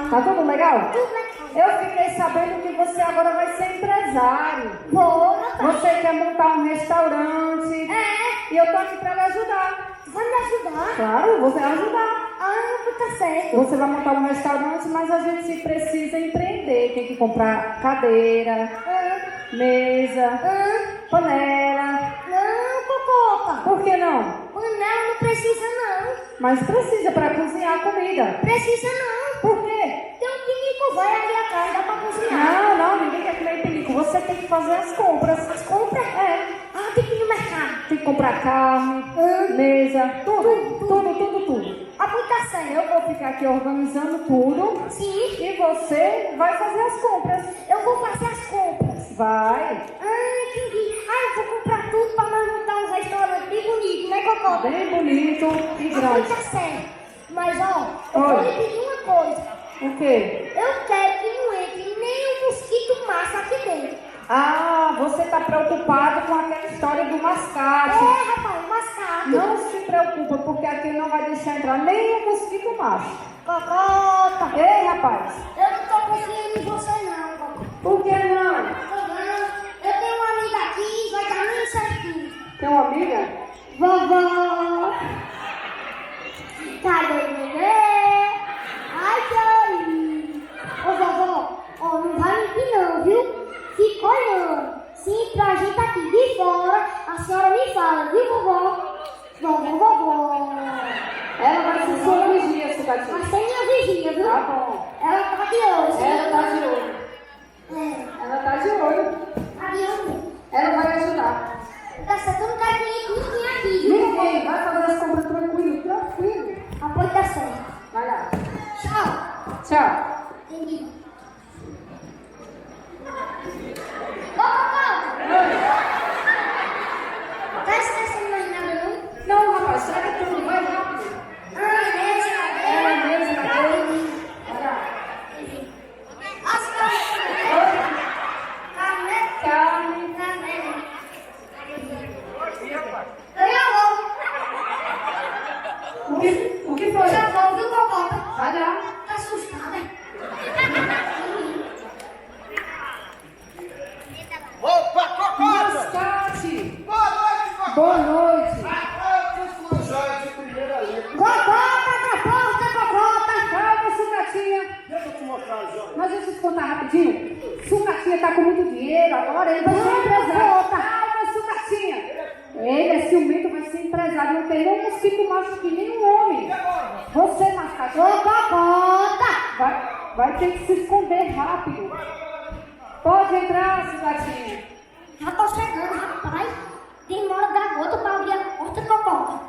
Tá tudo legal? Tudo legal. Eu fiquei sabendo que você agora vai ser empresário. Vou, papai. Você quer montar um restaurante. É. E eu tô aqui pra lhe ajudar. Vai me ajudar? Claro, você vai ajudar. Tá certo. Você vai montar um restaurante, mas a gente precisa empreender. Tem que comprar cadeira, mesa, panela. Não, Cocota. Por que não? Panela não precisa, não. Mas precisa para cozinhar a comida. Precisa, não. Por quê? Tem um pinico, vai ali atrás, dá pra cozinhar. Não, ninguém quer comer pinico. Você tem que fazer as compras. As compras? É. Tem que ir no mercado. Tem que comprar carne, mesa, tudo. Tá certo. Eu vou ficar aqui organizando tudo. Sim. E você vai fazer as compras. Eu vou fazer as compras. Vai. Entendi. Eu vou comprar tudo pra nós montar um restaurante bem bonito, né, Cocota? Bem bonito e grande. Tá certo. Mas, eu vou lhe pedir uma coisa. O quê? Eu quero que não entre nem um mosquito massa aqui dentro. Você tá preocupado com aquela história do mascate. Rapaz, mascate. Não se preocupa, porque aqui não vai deixar entrar nem um mosquito macho. Cocota. Ei, rapaz. Eu não tô confiando em você, não, Cocota. Por que não? Eu tenho uma amiga aqui, vai dar muito certinho. Tem uma amiga? Vovó. Cadê o bebê? Ai, que aí. Ô, vovó, não vai mentir não, viu? Fica olhando. Sim, pra gente aqui de fora, a senhora me fala, viu, vovó? Vovó. Ela vai ser sua vigia, Sucatinha. Mas tem minha vizinha, viu? Tá bom. Ela tá de olho. Ela tá de olho. Ela tá de olho. Tá de olho. Ela vai ajudar. Tá certo, eu não quero que ninguém aqui, viu? Ninguém vai fazer as compras tranquilo. Apoio tá certo. Vai lá. Tchau. Tchau. Entendi. Ô, Cocota! Tá esquecendo mais nada, não? Não, rapaz, traga tudo, vai rápido. Mesmo, vai lá. As Carne. O que foi? Já vou, viu, Cocota? Vai lá. Tá assustada? Opa, Cocota! Mascate. Boa noite, Cocota! Boa noite. Joia de primeira letra. Cocota, Cocota! Calma, Sucatinha. Deixa eu te mostrar a joia. Mas deixa eu te contar rapidinho. Sucatinha tá com muito dinheiro agora, ele vai ser empresário. Calma, Sucatinha. Ele é ciumento, vai ser empresário. Não tem nem um mosquito macho que nem um homem. Você, mascate. Ô, Cocota! Vai ter que se esconder rápido. Pode entrar, Sucatinha. Já tô chegando, rapaz. Demora da gota pra abrir a porta, Cocota.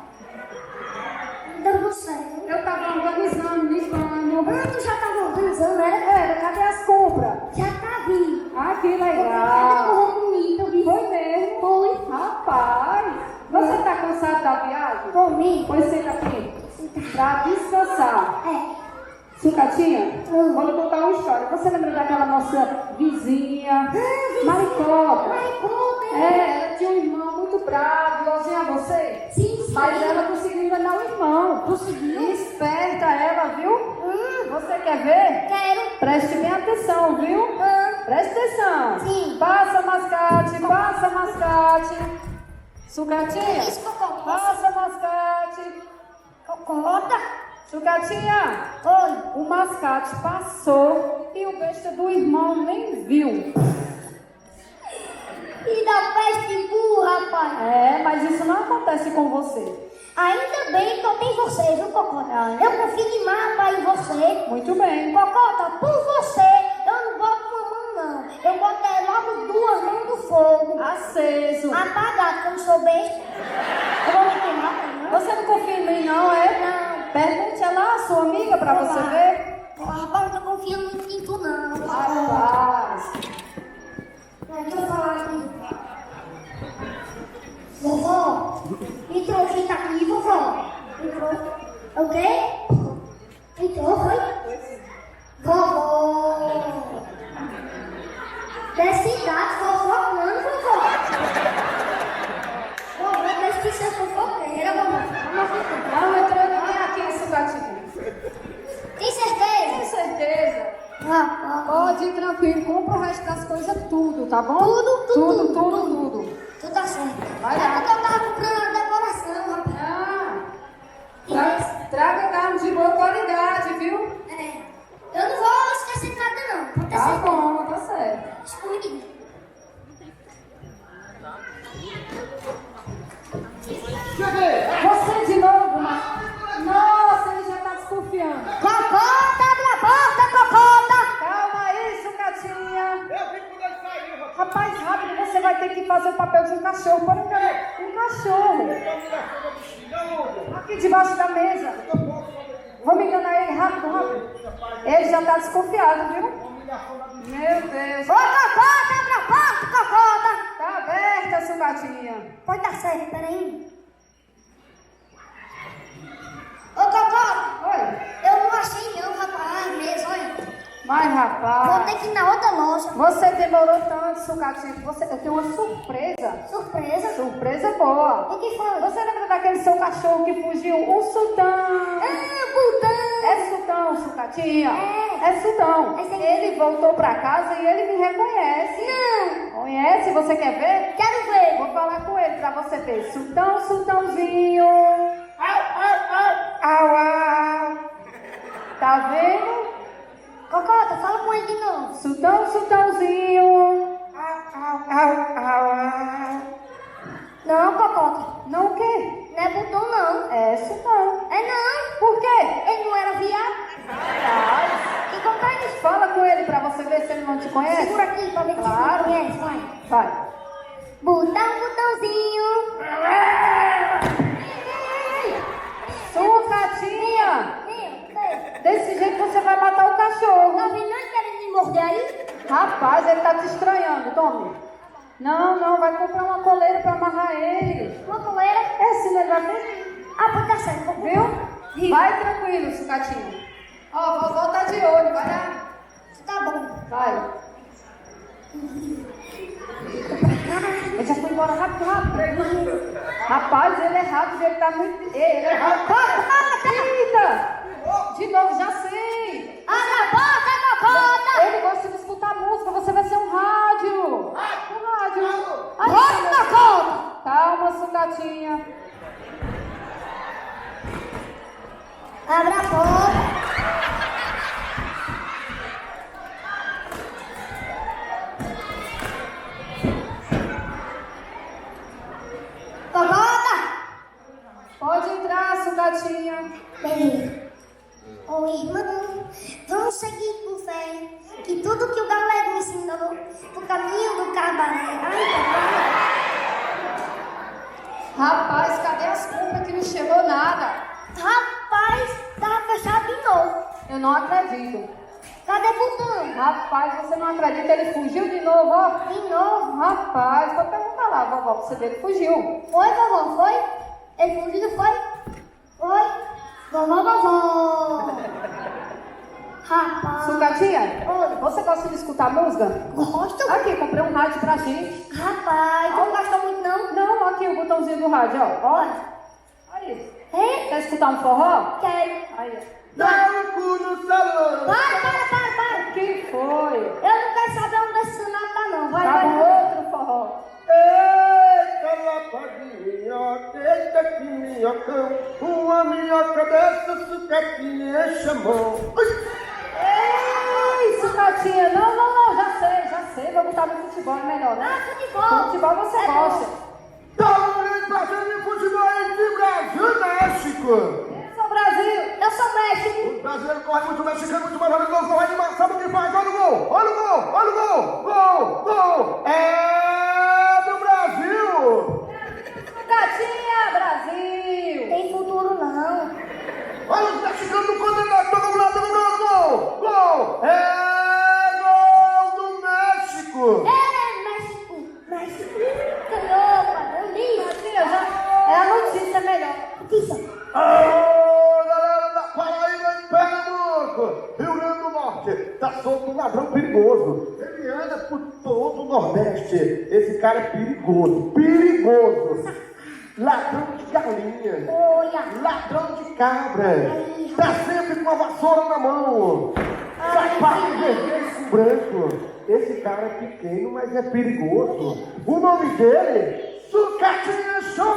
Meu Deus do céu. Eu tava organizando, limpando. Tu já tava organizando, né? Cadê as compras? Já tá vindo. Ah, que Cada legal. corro bonito, eu vi. Foi mesmo? Foi. Rapaz, você tá cansado da viagem? Comigo. Pois senta aqui. Pra descansar. Sucatinha, Hum. vou lhe contar uma história. Você lembra daquela nossa vizinha, Maricota? Ela tinha um irmão muito bravo, igualzinho a você. Sim. Mas ela conseguiu enganar o irmão. Conseguiu? Esperta ela, viu? Você quer ver? Quero. Preste bem atenção, viu? Preste atenção. Sim. Passa, mascate. Sucatinha, Isso, Cocota. passa, mascate. Cocota. Sucatinha, Oi. o mascate passou e o besta do irmão nem viu. E da peste burra, rapaz. Mas isso não acontece com você. Ainda bem que eu tenho você, viu, Cocota? Eu confio demais, rapaz, em você. Muito bem. Cocota, por você, eu não boto uma mão, não. Eu boto aceso. Apagado, que eu não sou besta. Eu vou me queimar, não? Você não confia em mim, não, é? Não. Pergunte a lá a sua amiga pra você ver. Rapaz, não tô confiando muito em tu, não. Rapaz. Deixa eu falar aqui. Vovó, entrou, quem tá aqui, vovó? Entrou. O quê? Entrou, foi? Vovó. Dessa idade, fofocando, vovó. Vovó, deixa de ser fofoqueira, vovó. Não entrou ninguém aqui, sucatinha. Tem certeza? Com certeza. Ah, Pode ir tranquilo, compra o resto das coisas tudo, tá bom? Tudo. Tudo. Tu tá certo. Vai É lá. porque eu tava comprando a decoração, rapaz. Traga carne de boa qualidade, viu? É. Eu não vou esquecer nada, não. Pode ter Tá certeza. bom, tá certo. Esconde. Cheguei! Você de novo, mas... Nossa, ele já tá desconfiando. Cocota, abre a porta, Cocota! Calma aí, sucatinha. Eu vim quando ele saiu, rapaz. Rapaz, rápido, você vai ter que fazer o papel de um cachorro. Por um cachorro. Aqui debaixo da mesa. Vamos enganar ele, rápido. Ele já tá desconfiado, viu? Meu Deus. Ô, Cocota, abre a porta, Cocota! Tá aberta, sucatinha. Pode dar certo, peraí. Ô, Cocota, Oi. eu não achei não, rapaz, mesmo, olha. Mas, Vou rapaz, ter que ir na outra loja. você demorou tanto, sucatinha, que eu tenho uma surpresa. Surpresa. Surpresa boa. O que foi? Você lembra daquele seu cachorro que fugiu? O Sultão. Ah, Butão! É Sultão, sucatinha? É. Sultão. Esse aqui. Ele voltou pra casa e ele me reconhece. Não! Conhece? Você quer ver? Quero ver! Vou falar com ele pra você ver. Sultãozinho. Au. Tá vendo? Cocota, fala com ele de novo. Sultãozinho. Não, Cocota. Não o quê? Não é Butão, não. É Sultão. É não. Por quê? Ele não era viado. Tá. E como é isso? Fala com ele pra você ver se ele não te conhece. Segura aqui pra ver se Claro. você conhece, vai. Vai. Butãozinho. Sucatinha. Meu, Desse jeito você vai matar o cachorro. tá vendo ele querendo me morder aí? Rapaz, ele tá te estranhando, tome. Não, vai comprar uma coleira pra amarrar ele. Uma coleira. É, senão ele vai fugir. Ah, pode dar certo. Vou comprar. Viu? Vai tranquilo, sucatinha. Ó, a vovó tá de olho, vai lá. Tá bom. Vai. Ele já foi embora rápido. Rapaz, ele é rápido, ele tá muito... Ele é rápido. Eita! De novo, já sei. Abre a porta, Cocota! Ele gosta de escutar música, você vai ser um rádio. Um rádio. Aí, Porta, Cocota! calma, sucatinha. Abre a porta. Cocota! Pode entrar, sucatinha. Beleza. Ô, irmão, vamos seguir com fé. Que tudo que o galego me ensinou, o caminho do cabaré. Ai, Rapaz, cadê as compras que não chegou nada? rapaz, tava fechado de novo. Eu não acredito. Cadê Butão? Rapaz, você não acredita, ele fugiu de novo, ó. De novo. Rapaz, vou perguntar lá, vovó, pra você ver que fugiu. Foi, vovó, foi? Ele fugiu, foi? Foi? Vovó. Rapaz. Sucatinha, Oi. você gosta de escutar música? Gosto? Aqui, comprei um rádio pra gente. Rapaz, tu não gosta muito, não? Não, aqui o botãozinho do rádio, ó. Olha. Aí. Hein? Quer escutar um forró? Quero. Aí. Dá o cu no salão! Para. O que foi? Eu não quero saber onde esse cenário tá, não. Vai, Tá vai. com outro forró. Eita, lapadinha, eita que minhocão, uma minhoca dessa sucatinha chamou. Ei, sucatinha, não, já sei, vou botar no futebol, é melhor, né? Ah, futebol. Futebol você É gosta. Tá um passando de futebol entre Brasil e México. Eu sou Brasil. Eu sou México. O brasileiro corre muito, o mexicano muito mais rápido, não vai demais, sabe o que faz? Olha o gol! Gol! É do Brasil! Nordeste. Esse cara é perigoso. Perigoso. Ladrão de galinha. Olha. Ladrão de cabra. Tá sempre com a vassoura na mão. Sapato vermelho com branco. Esse cara é pequeno, mas é perigoso. O nome dele, Sucatinha Show!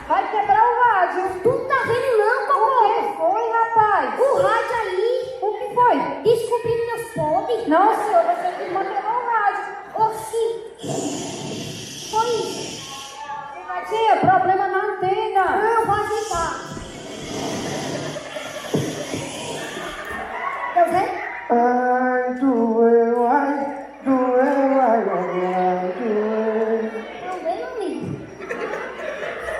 Vai quebrar o rádio. Tu não tá vendo não, Cocô? O que foi, rapaz? O rádio aí. O que foi? Descobrindo meus podres. Não, senhor, você tem que manter o rádio. Oxi. Foi isso. Tinha problema na antena. Não, pode limpar. Deu certo? Ai, doeu, doeu. Não vem, não me.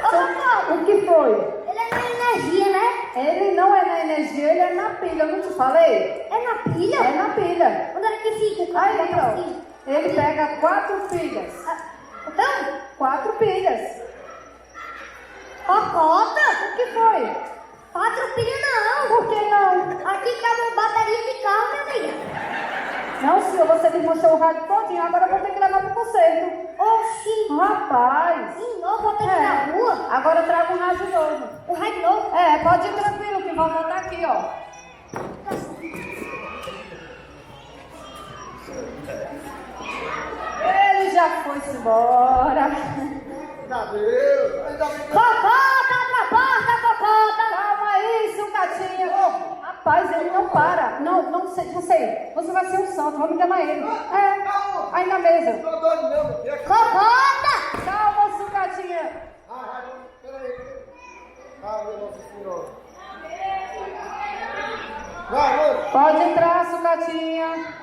Ô, Cocô. O que foi? Ele é na energia, né? Ele não é na energia, ele é na pilha, eu não te falei? É na pilha? É na pilha. Onde é que fica? Aí, Cocô? ó. Ele pega 4 pilhas. Então, 4 pilhas. Cocota? O que foi? 4 pilhas não. Por que não? Aqui cabe bateria de carro, minha amiga. Não, senhor, você desmanchou o rádio todinho, agora eu vou ter que levar pro conserto. Oxi. Rapaz. De novo, vou ter que ir na rua. Agora eu trago um rádio novo. O rádio novo. É, pode ir tranquilo, que vão botar aqui, ó. Ele já foi-se embora. Adeus. Ainda bem que... Cocota, abre a porta, Cocota. Calma aí, sucatinha. Rapaz, ele não para. Não sei, já sei. Você vai ser um santo, vamos chamar ele. É, aí na mesa. Tô doido mesmo. Cocota. Calma, sucatinha. Peraí. Calma, Nossa Senhora. Vai, moço. Pode entrar, sucatinha.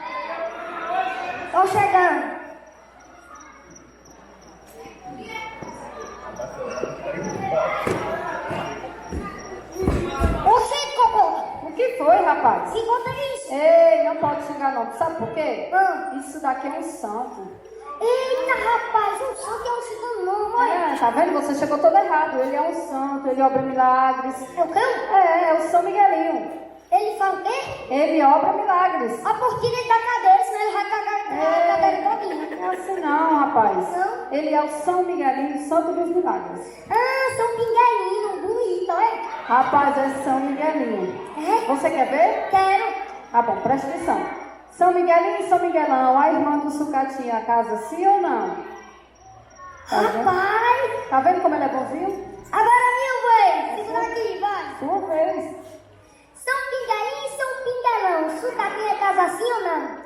Tô chegando. Oxi, Cocota. O que foi, rapaz? Se conta isso. Ei, não pode xingar não. Sabe por quê? Ah. Isso daqui é um santo. Eita, rapaz, um santo é um cidadão não, olha. É, tá vendo? Você chegou todo errado. Ele é um santo, ele obra milagres. É o quê? É o São Miguelinho. Ele faz o quê? Ele obra milagres. A porquinha da cadeira, senão ele vai cagar a cadeira todinha. Não é assim não, rapaz. Não? Ele é o São Miguelinho, santo dos milagres. Ah, São Pinguelinho, bonito, é? Rapaz, é São Miguelinho. É? Você quer ver? Quero. Tá bom, presta atenção. São Miguelinho e São Miguelão, a irmã do sucatinha, a casa sim ou não? Tá vendo? Rapaz. Tá vendo como ele é bonzinho? Agora minha vez. Segura aqui, vai. Sua vez. São Pinguelinho e São Pinguelão. Sucatinha é casa assim ou não?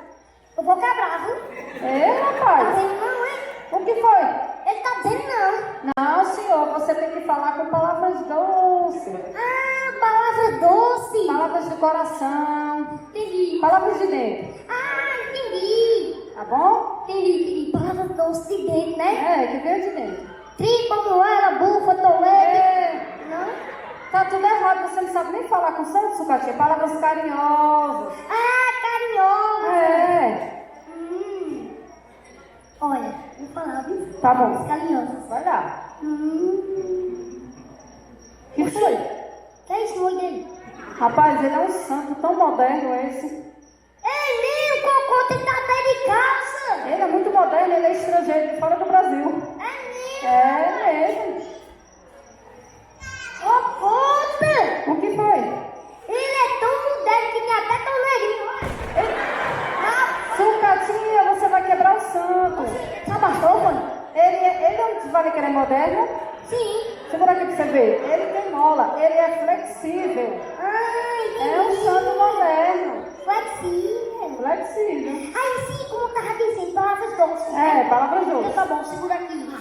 Eu vou quebrar, viu? É, Tá rapaz. vendo não, é? O que foi? Ele tá dizendo não. Não, senhor, você tem que falar com palavras doces. Ah, palavra doce. Palavras do coração. Entendi. Palavras de dentro. Ah, entendi. Tá bom? Entendi. Palavra doce de dentro, né? É, que veio de dentro. Tripa, moela, bufa, tolete. É. Não? Tá tudo errado, você não sabe nem falar com santo, sucatinha. Palavras carinhosas. Ah, carinhosa. É. Olha, vou falar, viu? Tá bom. Carinhosas. Vai lá. Que Oxi. foi? Que é isso, olho dele? Rapaz, ele é um santo tão moderno esse. Ei, nem o Cocô tem que estar até de calça. Ele é muito moderno, ele é estrangeiro, de fora do Brasil. É mesmo. É mesmo. Cocota. O que foi? Ele é tão moderno que tem até torneirinho. Sucatinha, você vai quebrar o santo. Já bastou, mãe? Ele não vai querer moderno? Sim. Segura aqui pra você ver. Ele tem mola, ele é flexível. Ah, entendi. É um santo moderno. Flexível. Flexível. Aí sim, como eu tava dizendo, palavras doces. É, palavras Então doces. tá bom, segura aqui.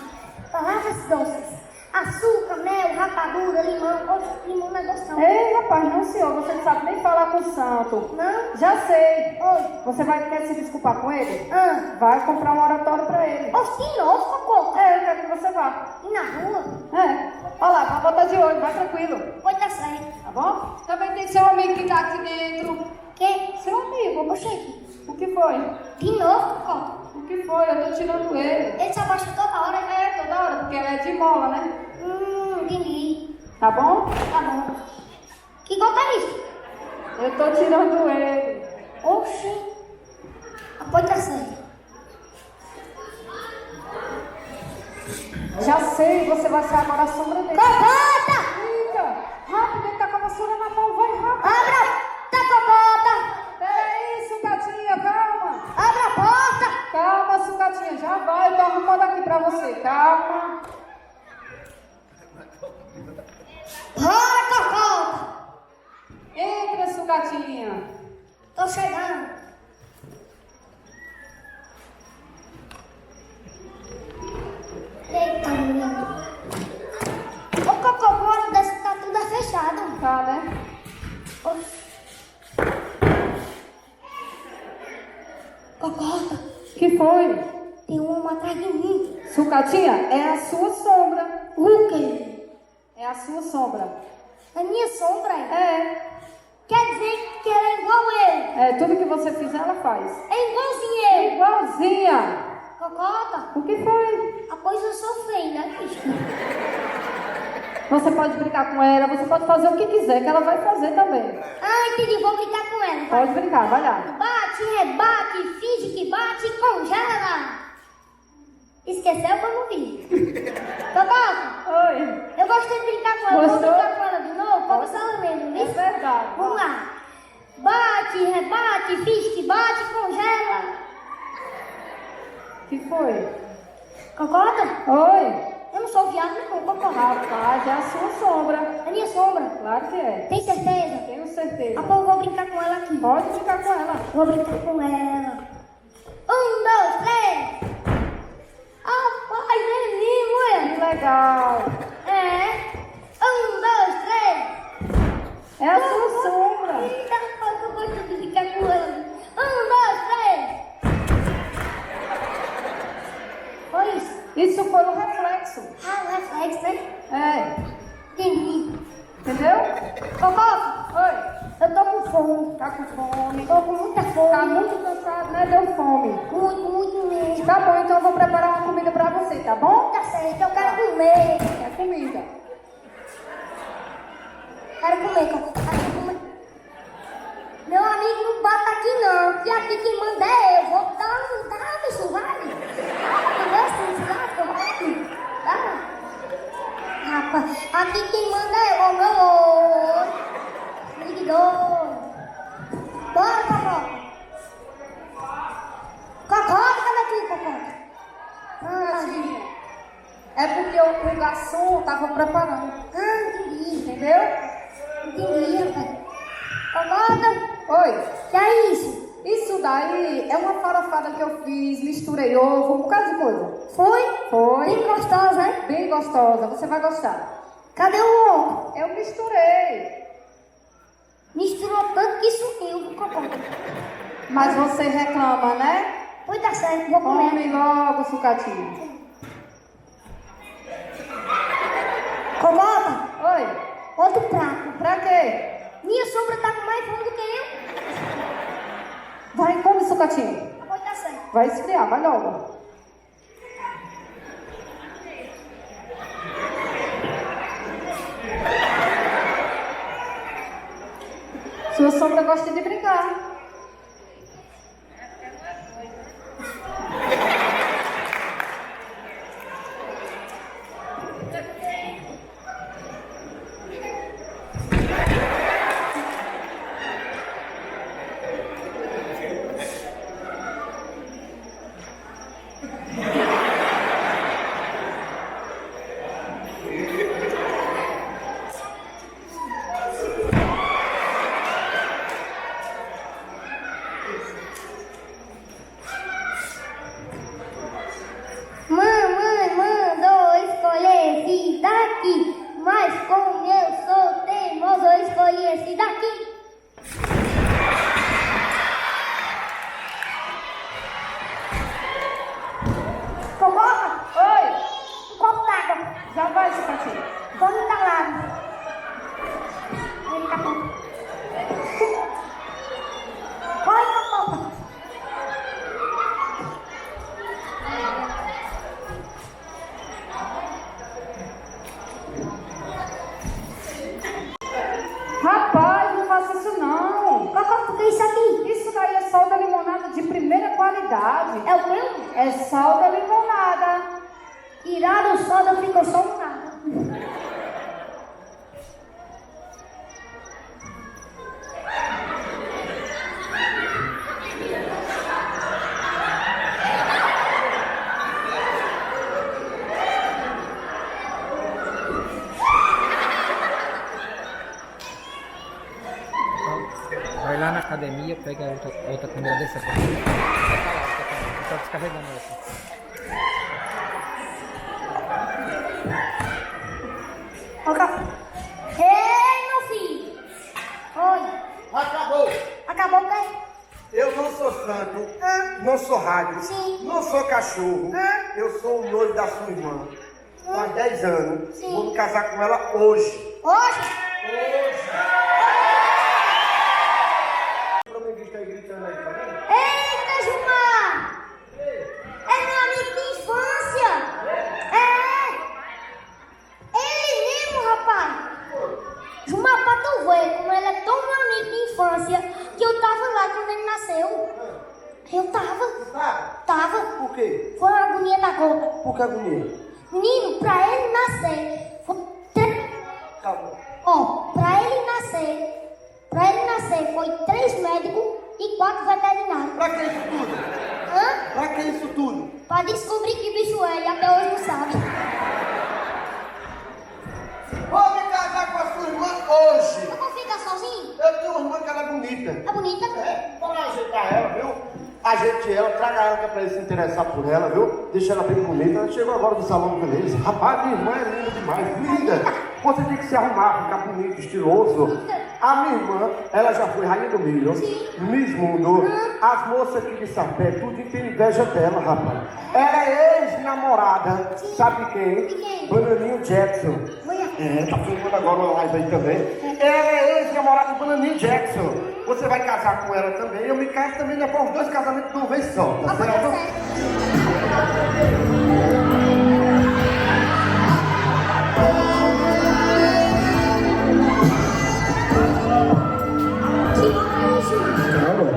Palavras doces. Açúcar, mel, rapadura, limão. Oxe, limão não é doce não. Ei, rapaz, não senhor, você não sabe nem falar com o santo. Não? Já sei. Oi. Você quer se desculpar com ele? Ah. Vai comprar um oratório pra ele. Oxe, de novo, Cocô. É, eu quero que você vá. E na rua? É. Olha lá, vai botar de olho, vai tranquilo. Pode dar certo. Tá bom? Também tem seu amigo que tá aqui dentro. Quem? Seu amigo. Oxe, O que foi? de novo, Cocô. O que foi? Eu tô tirando ele. Ele se abaixa toda hora. É, toda hora, porque ele é de mola, né? Entendi. Tá bom? Tá bom. Que gota é isso? Eu tô tirando ele. Oxe. Pode dar Ei, você vai ser agora a sombra dele. Cocota! Eita, rápido, ele tá com a vassoura na mão, vai rápido. Abra! Tá cocota! Peraí, sucatinha, calma. Abra a porta! Calma, sucatinha, já vai, eu tô arrumando aqui pra você, calma. Bora, cocota! Entra, sucatinha. Tô chegando. Eita, menino. Ô, cocô, bora, desse tá tudo fechado. Tá, né? Cocota, Que foi? tem uma atrás de mim. Sucatinha, é a sua sombra. O quê? É a sua sombra. É minha sombra? É. Quer dizer que ela é igual eu. É, tudo que você fizer, ela faz. É igualzinho eu. Igualzinha. Cocota, O que foi? após eu sou feia, né, bicho? Você pode brincar com ela, você pode fazer o que quiser, que ela vai fazer também. Ah, entendi, vou brincar com ela. Pode brincar, vai lá. Bate, rebate, finge que bate e congela. Esqueceu que eu não vi. Cocota, Oi. eu gostei de brincar com ela. Vou Gostou? brincar com ela de novo, pra ver se ela lembra, É viu? verdade. Vamos lá. Bate, rebate, finge que bate e congela. Que foi? Cocota, Oi. eu não sou viado, não, Cocota. Rapaz, é a sua sombra. É minha sombra. Claro que é. Tem certeza? Tenho certeza. Ah, pô, eu vou brincar com ela aqui. Pode brincar com ela. Vou brincar com ela. 1, 2, 3. Rapaz, é lindo, Que legal. é? 1, 2, 3. É a sua sombra. Eita, rapaz, eu gosto de brincar com ela. 1, 2, 3. Foi isso. Isso foi um reflexo. Ah, o reflexo, né? É. Entendi. Entendeu? Cocota, Oi. eu tô com fome. Tá com fome. Tô com muita fome. Tá muito cansado, né? Deu fome. Muito mesmo. Tá bom, então eu vou preparar uma comida pra você, tá bom? Tá certo, eu quero comer. É comida. Quero comer, Cocota. Quero comer. Meu amigo, não bata aqui não, que aqui quem manda é eu. Vou dar um bicho, vai. Tá? Rapaz, aqui quem manda é eu, meu oi. Seguidor. Bora, Cocota. Cocota, cadê tu, Cocota? Ah, É porque o garçom tava preparando. entendi. Entendeu? Entendi, rapaz. Cocota, Oi. que é isso? Isso daí é uma farofada que eu fiz, misturei ovo, um bocado de coisa. Foi? Foi. Bem gostosa, né? Bem gostosa, você vai gostar. Cadê o ovo? Eu misturei. Misturou tanto que sumiu, Cocota. Mas você reclama, né? Pois tá certo, vou comer. Come logo, sucatinho. Cocota, Oi. outro prato. Pra quê? Minha sombra tá com mais fome do que eu. Vai, come, sucatinho. Pois tá certo. Vai esfriar, vai logo. Sua sombra gosta de brincar. Mamãe mandou escolher esse daqui, mas como eu sou teimoso, eu escolhi esse daqui. Cocota, Oi. um copo d'água. Já vai, sucatinho. Vamos calado. Ele tá com... Corre, Cocota. Rapaz, não faça isso não. Cocota, o que é isso aqui? Isso daí é sal da limonada de primeira qualidade. É o meu? É sal da limonada. Tiraram o soda, ficou só um nada. Vai lá na academia, pega outra câmera dessa aqui. Só descarregando essa. Ei, meu filho! Oi. Acabou. Acabou o quê? Eu não sou santo, não sou rádio, Sim. não sou cachorro. Eu sou o noivo da sua irmã. Faz 10 anos. Sim. Vou me casar com ela hoje. Hoje? Pra mim, está aí gritando aí, tá vendo? Eita, Gilmar! É meu amigo de infância! É! Ele mesmo, rapaz! Gilmar, pra tu ver como ele é tão meu amigo de infância que eu tava lá quando ele nasceu. Eu tava. Tava. Por quê? Foi uma agonia da gota. Por que agonia? Menino, pra ele nascer, foi Calma. Ó, pra ele nascer foi 3 médicos e 4 veterinários. Pra que isso tudo? Hã? Pra que isso tudo? Pra descobrir que bicho é e até hoje não sabe. Vou me casar com a sua irmã hoje. Eu vou ficar sozinho? Eu tenho uma irmã que ela é bonita. É bonita? Bora ajeitar ela, viu? Ajeite ela, traga ela que é pra ele se interessar por ela, viu? Deixa ela bem bonita. Ela chegou agora do salão de beleza. Rapaz, minha irmã é linda demais, linda. Você tem que se arrumar, ficar bonito, estiloso. A minha irmã, ela já foi rainha do milho, Miss Mundo. As moças aqui de Sapé, tudo tem inveja dela, rapaz. Ela é ex-namorada, sabe quem? De quem? Bananinho Jackson. Olha. Tá filmando agora uma live aí também. Ela é ex-namorada do Bananinho Jackson. Você vai casar com ela também. Eu me caso também, né? Para os 2 casamentos de uma vez só, tá certo? Calma.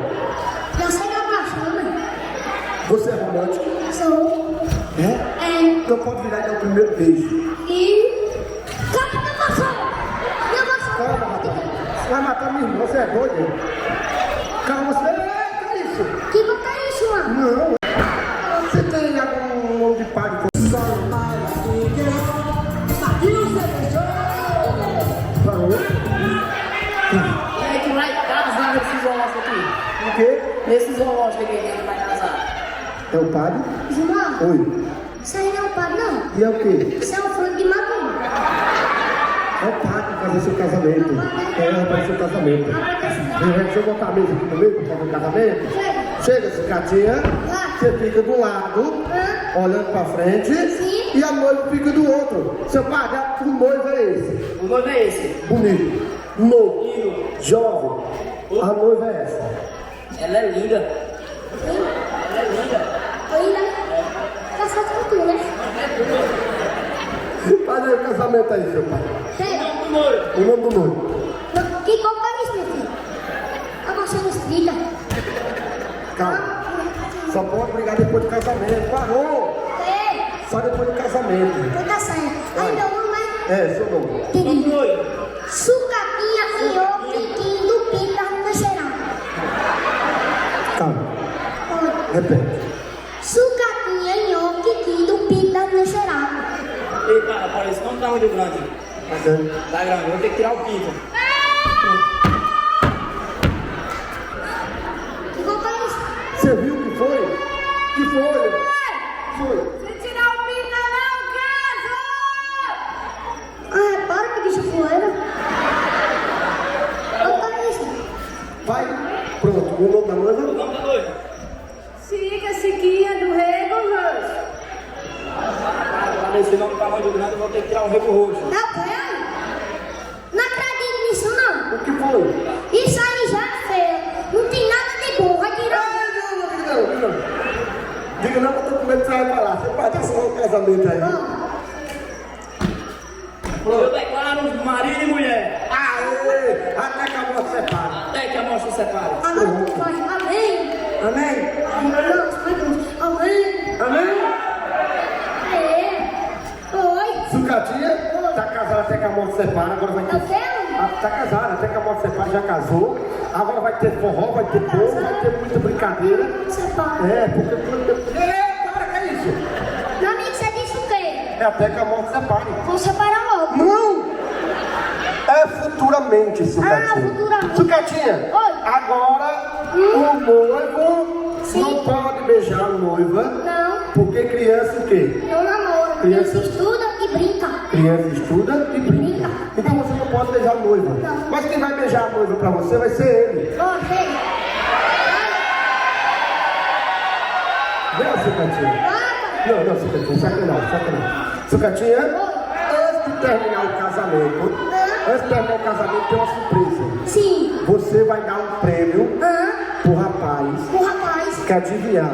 Já sei da paixão. Você é romântico? Sou. É? É. Então pode virar e dar o primeiro beijo. E. Calma, meu paixão! Meu paixão! Calma, rapaz. Você vai matar minha irmã, você é doido? Calma, você é isso. Que boca é isso, mano? Não. Você tem algum nome de pai de Parou? E aí, tu vai casar nesse zoológico aqui? O quê? Nesse zoológico aqui, quem vai casar? É o padre? Gilmar, Oi. isso aí não é o padre, não. E é o quê? Isso é um fruto de macumba. É o padre que fazer seu casamento. É, para seu casamento. Deixa eu botar a mesa aqui no meio para fazer o casamento. Chega, Cicatinha. Você fica do lado, olhando para frente. Sim. E a noiva fica do outro. Seu padre, o noivo é esse. O nome é esse? Bonito, novo, jovem. A noiva é essa. Ela é linda. Ela é linda. Ainda tá só com tu, né? Faz aí o casamento aí, seu pai. Chega. O nome do noivo. Que copa é isso, meu filho? Tá gostando de estrita? Calma. Só pode brigar depois do casamento. Parou. Ei, Só depois do casamento. tu tá saindo. Aí meu nome é... É, seu nome. Entendi. Sucatinha e o piquinho do pinta no cheirão. Calma. Oi. Repete. Sucatinha e o piquinho do pinta no cheirão. Ei, cara, parece que não tá muito grande. Tá dando. Tá grande, vou ter que tirar o pinto. Que copa é isso? Você viu o que foi? Que foi? Foi. Se tirar o pinta não, caso! Ah, para que bicho fuleiro. Que copa é isso? Vai. Pronto. O nome da O noiva? nome da noiva? Chica, Chiquinha do Rego Roxo. Para esse nome tá muito grande, eu vou ter que tirar o rego roxo. É o quê? Não acredito nisso, não. O que foi? Isso aí já é feio. Não tem nada de bom. Vai tirar. Não. Diga não, que eu tô com medo que você vai falar. Você pode arrumar um casamento aí. Eu declaro marido e mulher. Aê! Até que a morte separa. Até que a morte se separe. Agora tu faz. Amém. Amém? Amém. Amém? É. que a morte separa, agora vai ter... Eu quero. Tá casada, até que a morte separa, já casou. Agora vai ter forró, vai ter bolo, vai ter muita brincadeira. Separa. É, porque... Para, que é isso? Meu amigo, você disse o quê? É até que a morte separe. Vamos separar logo. Não! É futuramente, Sucatinha. futuramente. Sucatinha, Oi. agora o noivo não pode beijar a noiva, Não, porque criança o quê? não namoro. Criança estuda e brinca. Criança estuda e brinca. Então você não pode beijar a noiva. Não. Mas quem vai beijar a noiva pra você vai ser ele. Ó, vem. Vem, Sucatinha. Não, Sucatinha, sacanagem. Sucatinha, antes de terminar o casamento, tem uma surpresa. Sim. Você vai dar um prêmio pro rapaz O rapaz. que adivinhar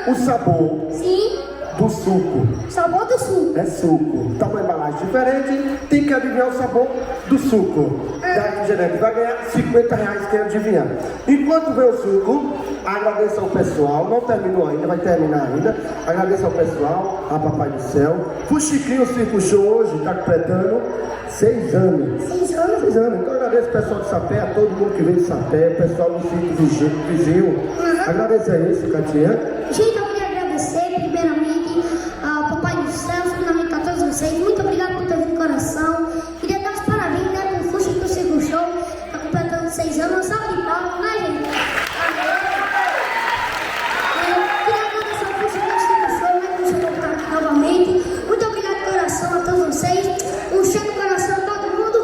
o sabor Sim. do suco. Sabor do sul. É suco. Tá uma embalagem diferente, tem que adivinhar o sabor do suco. Da refrigerante vai ganhar R$50 quem adivinhar. Enquanto vê o suco, agradeça ao pessoal, não terminou ainda, vai terminar ainda. Agradeça ao pessoal, a Papai do Céu. O Chiquinho Circo Show hoje está completando 6 anos. 6 anos. 6 anos. Então agradeço o pessoal de Sapé, a todo mundo que veio de Sapé, o pessoal do Circo Vizinho. Agradeça aí, Sucatinha. Gente, eu queria agradecer primeiramente ao Papai do Céu, finalmente a todos vocês. Muito obrigado por ter vindo de coração. Queria dar os parabéns, né, pro Fuxi do Circo Show. Tá completando 6 anos, uma salva de palmas, né, gente? Eu queria agradecer ao Fuxi do Circo Show, né, por você voltar aqui novamente. Muito obrigado de coração a todos vocês. Um cheiro no coração a todo mundo.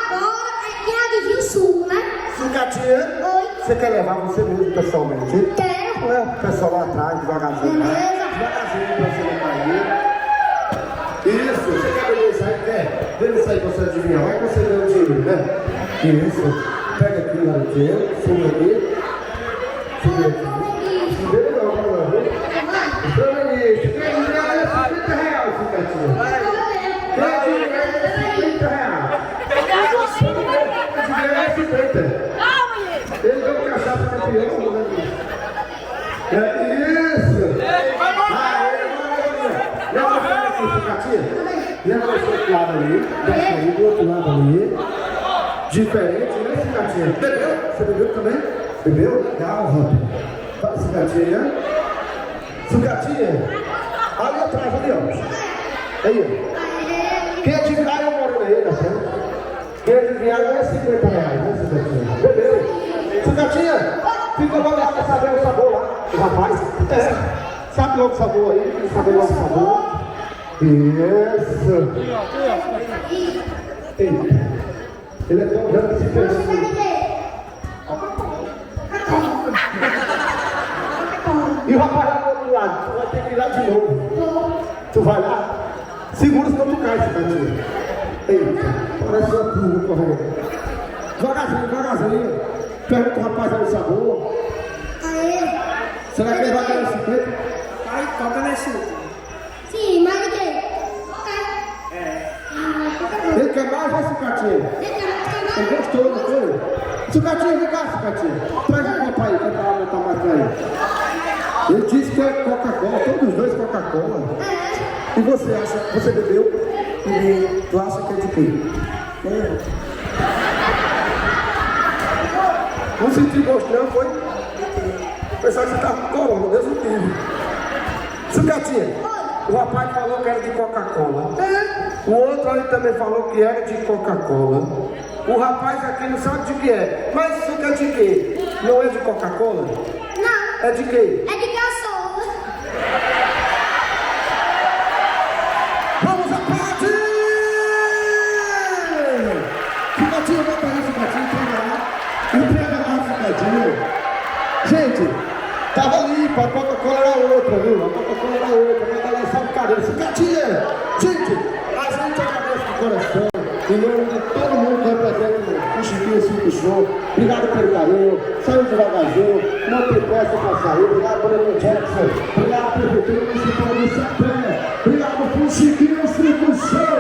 Agora é quem adivinha o suco, né? Sucatinha, Oi. você quer levar você mesmo pessoalmente? Quero. Não é o pessoal lá atrás, devagarzinho. Né? Beleza. Devagarzinho pra você não cair. Isso, você quer beber isso aí? Quer? Bebe isso aí pra você adivinhar. Vai que você ganha o dinheiro, né? Isso. Pega aqui lá no dinheiro, suma aqui. Suma aqui. Não bebe não, viu? Promenista, quer dinheiro é R$50, Sucatinha. Quer dinheiro é R$50. Ele deu um cachaça campeão, né? É isso! Leva aqui, Sucatinha. Leva esse outro lado ali. Desce aí, do outro lado ali. Diferente, né, Sucatinha? Bebeu? Você bebeu também? Bebeu? Legal, rápido. Vai, Sucatinha. Sucatinha. Ali atrás, ali, ó. Aí, ó. Quem adivinhar, eu moro aí, na frente. Quem adivinhar, não é R$50, né, Sucatinha? Bebeu? Sucatinha, fica logo lá pra saber o sabor lá. O rapaz, sabe logo o sabor aí, sabe logo o sabor. Isso. Eita. Ele é tão grande que se fez. E o rapaz lá do outro lado, tu vai ter que ir lá de novo. Tu vai lá, segura senão tu cai, Sucatinha. Eita, parece uma pulga correndo. Devagarzinho. Pergunta o rapaz aí o sabor. Aê. Será que ele vai ganhar 50? Ai, toca nesse. Sim, mas o quê? Ele quer mais, vai, Sucatinha? Ele gostou, não foi? Sucatinha, vem cá, Sucatinha. Traz o copo aí, que é pra botar mais pra ele. Ele disse que é Coca-Cola, todos os dois Coca-Cola. E você acha, você bebeu? E tu acha que é de quê? Não senti gosto não, foi? Pensava que você estava com corona, Deus o livre. Sucatinha, o rapaz falou que era de Coca-Cola. O outro ali também falou que era de Coca-Cola. O rapaz aqui não sabe de que é. Mas suco é de quê? Não é de Coca-Cola? Não. É de quê? É de caçola. Vamos aplaudir! Sucatinha, bota aí, Sucatinha, entrega lá, Sucatinha. Gente, tava limpa, a Coca-Cola era outra, viu? A Coca-Cola era outra, mas ela só brincadeira. Sucatinha! Gente, a gente agradece de coração, em nome de todo mundo que representa o Chiquinho Circo Show. Obrigado pelo carinho, saiu devagarzinho, não tem pressa pra sair. Obrigado pelo meu Jackson, obrigado pelo Prefeitura Municipal de Sapé, obrigado pro Chiquinho Circo Show.